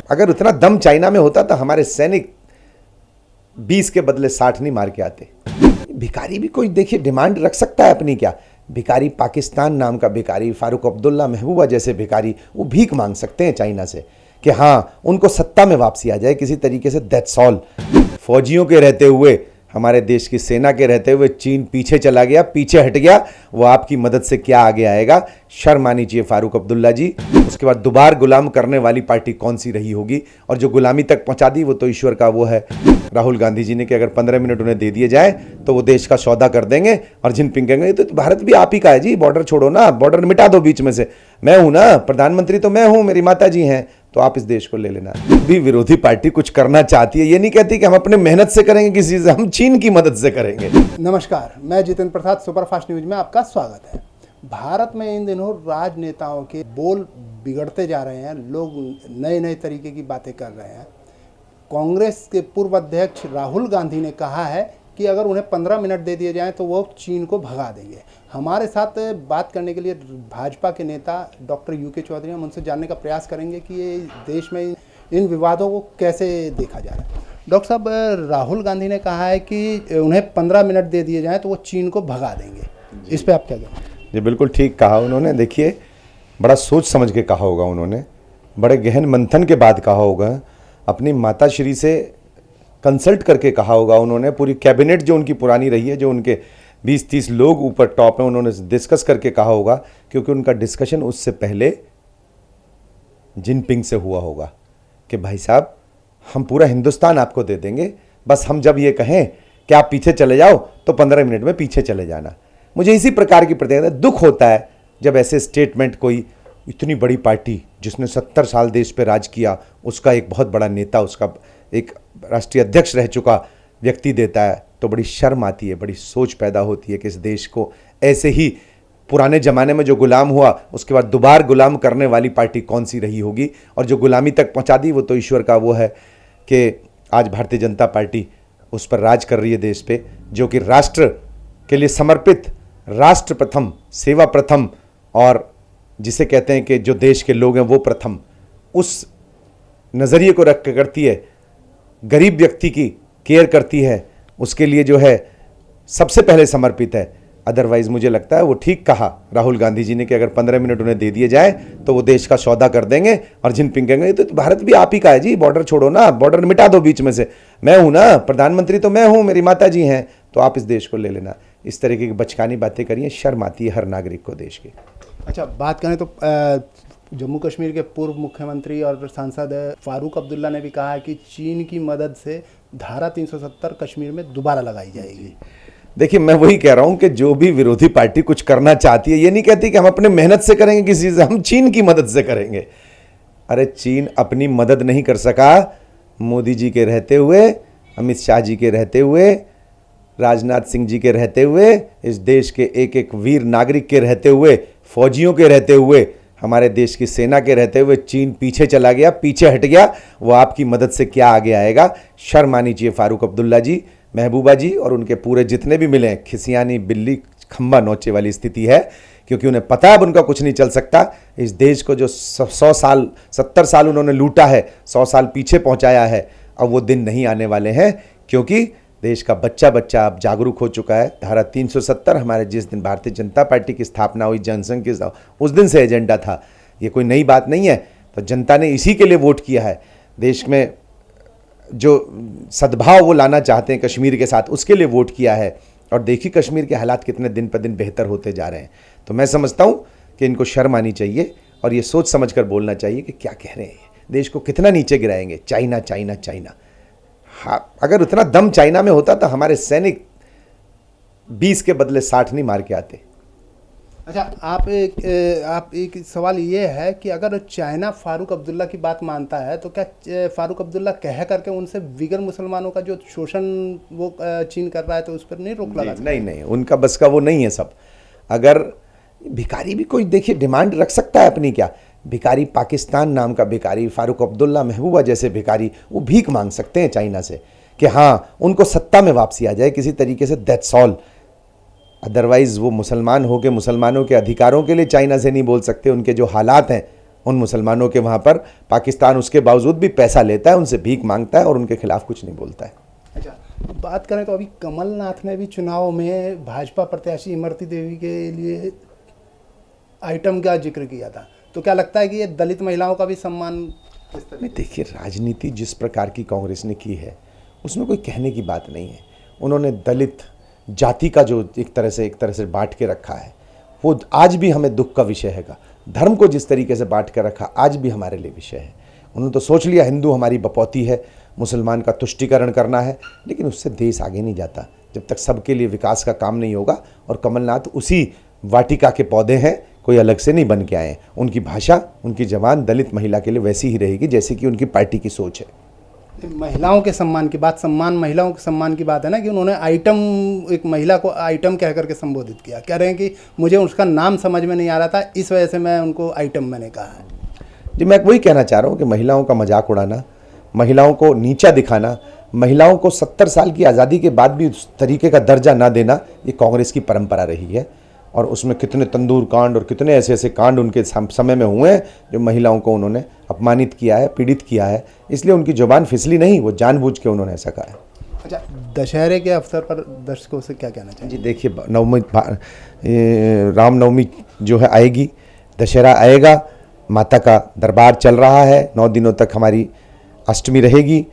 अगर उतना दम चाइना में होता तो हमारे सैनिक 20 के बदले 60 नहीं मार के आते। भिखारी भी कोई देखिए डिमांड रख सकता है अपनी, क्या भिखारी पाकिस्तान नाम का भिखारी, फारूक अब्दुल्ला, महबूबा जैसे भिखारी, वो भीख मांग सकते हैं चाइना से कि हाँ उनको सत्ता में वापसी आ जाए किसी तरीके से, दैट्स ऑल। फौजियों के रहते हुए, हमारे देश की सेना के रहते हुए चीन पीछे चला गया, पीछे हट गया, वो आपकी मदद से क्या आगे आएगा? शर्म आनी चाहिए फारूक अब्दुल्ला जी। उसके बाद दोबारा गुलाम करने वाली पार्टी कौन सी रही होगी, और जो गुलामी तक पहुंचा दी वो तो ईश्वर का वो है। राहुल गांधी जी ने कि अगर 15 मिनट उन्हें दे दिए जाए तो वो देश का सौदा कर देंगे, और जिनपिंग कहेंगे तो भारत भी आप ही का है जी, बॉर्डर छोड़ो ना, बॉर्डर मिटा दो बीच में से, मैं हूं ना प्रधानमंत्री, तो मैं हूं, मेरी माता जी हैं, तो आप इस देश को ले लेना। भी विरोधी पार्टी कुछ करना चाहती है, ये नहीं कहती कि हम अपने मेहनत से करेंगे किसी चीज से, हम चीन की मदद से करेंगे। नमस्कार, मैं जितेंद्र प्रसाद, सुपरफास्ट न्यूज में आपका स्वागत है। भारत में इन दिनों राजनेताओं के बोल बिगड़ते जा रहे हैं, लोग नए नए तरीके की बातें कर रहे हैं। कांग्रेस के पूर्व अध्यक्ष राहुल गांधी ने कहा है कि अगर उन्हें 15 मिनट दे दिए जाएं तो वो चीन को भगा देंगे। हमारे साथ बात करने के लिए भाजपा के नेता डॉक्टर यूके चौधरी, हम उनसे जानने का प्रयास करेंगे कि ये देश में इन विवादों को कैसे देखा जा रहा है। डॉक्टर साहब, राहुल गांधी ने कहा है कि उन्हें 15 मिनट दे दिए जाएं तो वो चीन को भगा देंगे, इस पर आप क्या कहेंगे? जी बिल्कुल ठीक कहा उन्होंने। देखिए बड़ा सोच समझ के कहा होगा उन्होंने, बड़े गहन मंथन के बाद कहा होगा, अपनी माता श्री से कंसल्ट करके कहा होगा उन्होंने। पूरी कैबिनेट जो उनकी पुरानी रही है, जो उनके 20-30 लोग ऊपर टॉप हैं, उन्होंने डिस्कस करके कहा होगा, क्योंकि उनका डिस्कशन उससे पहले जिनपिंग से हुआ होगा कि भाई साहब हम पूरा हिंदुस्तान आपको दे देंगे, बस हम जब ये कहें कि आप पीछे चले जाओ तो 15 मिनट में पीछे चले जाना। मुझे इसी प्रकार की प्रतिक्रिया दुख होता है जब ऐसे स्टेटमेंट कोई इतनी बड़ी पार्टी जिसने 70 साल देश पे राज किया, उसका एक बहुत बड़ा नेता, उसका एक राष्ट्रीय अध्यक्ष रह चुका व्यक्ति देता है, तो बड़ी शर्म आती है, बड़ी सोच पैदा होती है कि इस देश को ऐसे ही पुराने ज़माने में जो गुलाम हुआ उसके बाद दोबारा गुलाम करने वाली पार्टी कौन सी रही होगी, और जो गुलामी तक पहुंचा दी वो तो ईश्वर का वो है कि आज भारतीय जनता पार्टी उस पर राज कर रही है देश पे, जो कि राष्ट्र के लिए समर्पित, राष्ट्र प्रथम, सेवा प्रथम, और जिसे कहते हैं कि जो देश के लोग हैं वो प्रथम, उस नज़रिए को रख के करती है, गरीब व्यक्ति की केयर करती है, उसके लिए जो है सबसे पहले समर्पित है। अदरवाइज मुझे लगता है वो ठीक कहा राहुल गांधी जी ने कि अगर 15 मिनट उन्हें दे दिए जाए तो वो देश का सौदा कर देंगे, और जिनपिंग कहेंगे तो भारत भी आप ही का है जी, बॉर्डर छोड़ो ना, बॉर्डर मिटा दो बीच में से, मैं हूं ना प्रधानमंत्री, तो मैं हूं, मेरी माता जी हैं, तो आप इस देश को ले लेना। इस तरीके की बचकानी बातें करिए, शर्म आती है हर नागरिक को देश की। अच्छा, बात करें तो जम्मू कश्मीर के पूर्व मुख्यमंत्री और सांसद फारूक अब्दुल्ला ने भी कहा है कि चीन की मदद से धारा 370 कश्मीर में दोबारा लगाई जाएगी। देखिए मैं वही कह रहा हूं कि जो भी विरोधी पार्टी कुछ करना चाहती है, ये नहीं कहती कि हम अपने मेहनत से करेंगे किसी चीज से, हम चीन की मदद से करेंगे। अरे चीन अपनी मदद नहीं कर सका, मोदी जी के रहते हुए, अमित शाह जी के रहते हुए, राजनाथ सिंह जी के रहते हुए, इस देश के एक एक वीर नागरिक के रहते हुए, फौजियों के रहते हुए, हमारे देश की सेना के रहते हुए चीन पीछे चला गया, पीछे हट गया, वो आपकी मदद से क्या आगे आएगा? शर्म आनी चाहिए फारूक अब्दुल्ला जी, महबूबा जी और उनके पूरे जितने भी मिले। खिसियानी बिल्ली खंबा नोचे वाली स्थिति है, क्योंकि उन्हें पता है अब उनका कुछ नहीं चल सकता। इस देश को जो 100 साल 70 साल उन्होंने लूटा है, 100 साल पीछे पहुंचाया है, अब वो दिन नहीं आने वाले हैं, क्योंकि देश का बच्चा बच्चा अब जागरूक हो चुका है। धारा 370 हमारे जिस दिन भारतीय जनता पार्टी की स्थापना हुई, जनसंघ की, उस दिन से एजेंडा था, ये कोई नई बात नहीं है। तो जनता ने इसी के लिए वोट किया है। देश में जो सद्भाव वो लाना चाहते हैं कश्मीर के साथ, उसके लिए वोट किया है। और देखिए कश्मीर के हालात कितने दिन पर दिन बेहतर होते जा रहे हैं। तो मैं समझता हूँ कि इनको शर्म आनी चाहिए और ये सोच समझ कर बोलना चाहिए कि क्या कह रहे हैं, देश को कितना नीचे गिराएंगे। चाइना चाइना चाइना, हाँ अगर उतना दम चाइना में होता तो हमारे सैनिक 20 के बदले 60 नहीं मार के आते। अच्छा, आप एक सवाल ये है कि अगर चाइना फारूक अब्दुल्ला की बात मानता है तो क्या फारूक अब्दुल्ला कह करके उनसे विगर मुसलमानों का जो शोषण वो चीन कर रहा है तो उस पर नहीं रोक लगा? नहीं, उनका बस का वो नहीं है सब। अगर भिखारी भी कोई देखिए डिमांड रख सकता है अपनी, क्या भिखारी पाकिस्तान नाम का भिखारी, फारूक अब्दुल्ला, महबूबा जैसे भिखारी, वो भीख मांग सकते हैं चाइना से कि हाँ उनको सत्ता में वापसी आ जाए किसी तरीके से, दैट्स ऑल। अदरवाइज वो मुसलमान हो के मुसलमानों के अधिकारों के लिए चाइना से नहीं बोल सकते। उनके जो हालात हैं उन मुसलमानों के वहाँ पर। पाकिस्तान उसके बावजूद भी पैसा लेता है, उनसे भीख मांगता है और उनके खिलाफ कुछ नहीं बोलता है। अच्छा, बात करें तो अभी कमलनाथ ने भी चुनाव में भाजपा प्रत्याशी इमरती देवी के लिए आइटम का जिक्र किया था, तो क्या लगता है कि ये दलित महिलाओं का भी सम्मान किस तरह? नहीं, देखिए, राजनीति जिस प्रकार की कांग्रेस ने की है उसमें कोई कहने की बात नहीं है। उन्होंने दलित जाति का जो एक तरह से बांट के रखा है, वो आज भी हमें दुख का विषय है। धर्म को जिस तरीके से बांट के रखा आज भी हमारे लिए विषय है। उन्होंने तो सोच लिया हिंदू हमारी बपौती है, मुसलमान का तुष्टीकरण करना है, लेकिन उससे देश आगे नहीं जाता जब तक सबके लिए विकास का काम नहीं होगा। और कमलनाथ उसी वाटिका के पौधे हैं, कोई अलग से नहीं बन के आए हैं। उनकी भाषा, उनकी जबान दलित महिला के लिए वैसी ही रहेगी जैसे कि उनकी पार्टी की सोच है। महिलाओं के सम्मान की बात, महिलाओं के सम्मान की बात है ना, कि उन्होंने आइटम, एक महिला को आइटम कह करके संबोधित किया। कह रहे हैं कि मुझे उसका नाम समझ में नहीं आ रहा था, इस वजह से मैं उनको आइटम मैंने कहा है। जी, मैं वही कहना चाह रहा हूँ कि महिलाओं का मजाक उड़ाना, महिलाओं को नीचा दिखाना, महिलाओं को 70 साल की आज़ादी के बाद भी उस तरीके का दर्जा ना देना, ये कांग्रेस की परंपरा रही है। और उसमें कितने तंदूर कांड और कितने ऐसे कांड उनके समय में हुए हैं जो महिलाओं को उन्होंने अपमानित किया है, पीड़ित किया है। इसलिए उनकी जुबान फिसली नहीं, वो जानबूझ के उन्होंने ऐसा कहा है। अच्छा, दशहरे के अवसर पर दर्शकों से क्या कहना चाहिए? जी, देखिए, रामनवमी जो है आएगी, दशहरा आएगा, माता का दरबार चल रहा है, 9 दिनों तक हमारी अष्टमी रहेगी।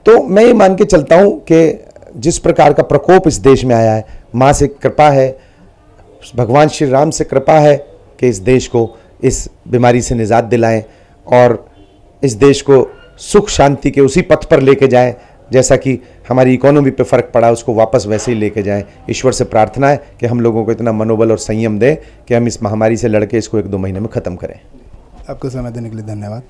तो मैं ये मान के चलता हूँ कि जिस प्रकार का प्रकोप इस देश में आया है, माँ से कृपा है, भगवान श्री राम से कृपा है कि इस देश को इस बीमारी से निजात दिलाएं और इस देश को सुख शांति के उसी पथ पर लेके जाएं जैसा कि हमारी इकोनॉमी पे फ़र्क पड़ा, उसको वापस वैसे ही लेके जाएं। ईश्वर से प्रार्थना है कि हम लोगों को इतना मनोबल और संयम दें कि हम इस महामारी से लड़के इसको 1-2 महीने में ख़त्म करें। आपको समय देने के लिए धन्यवाद।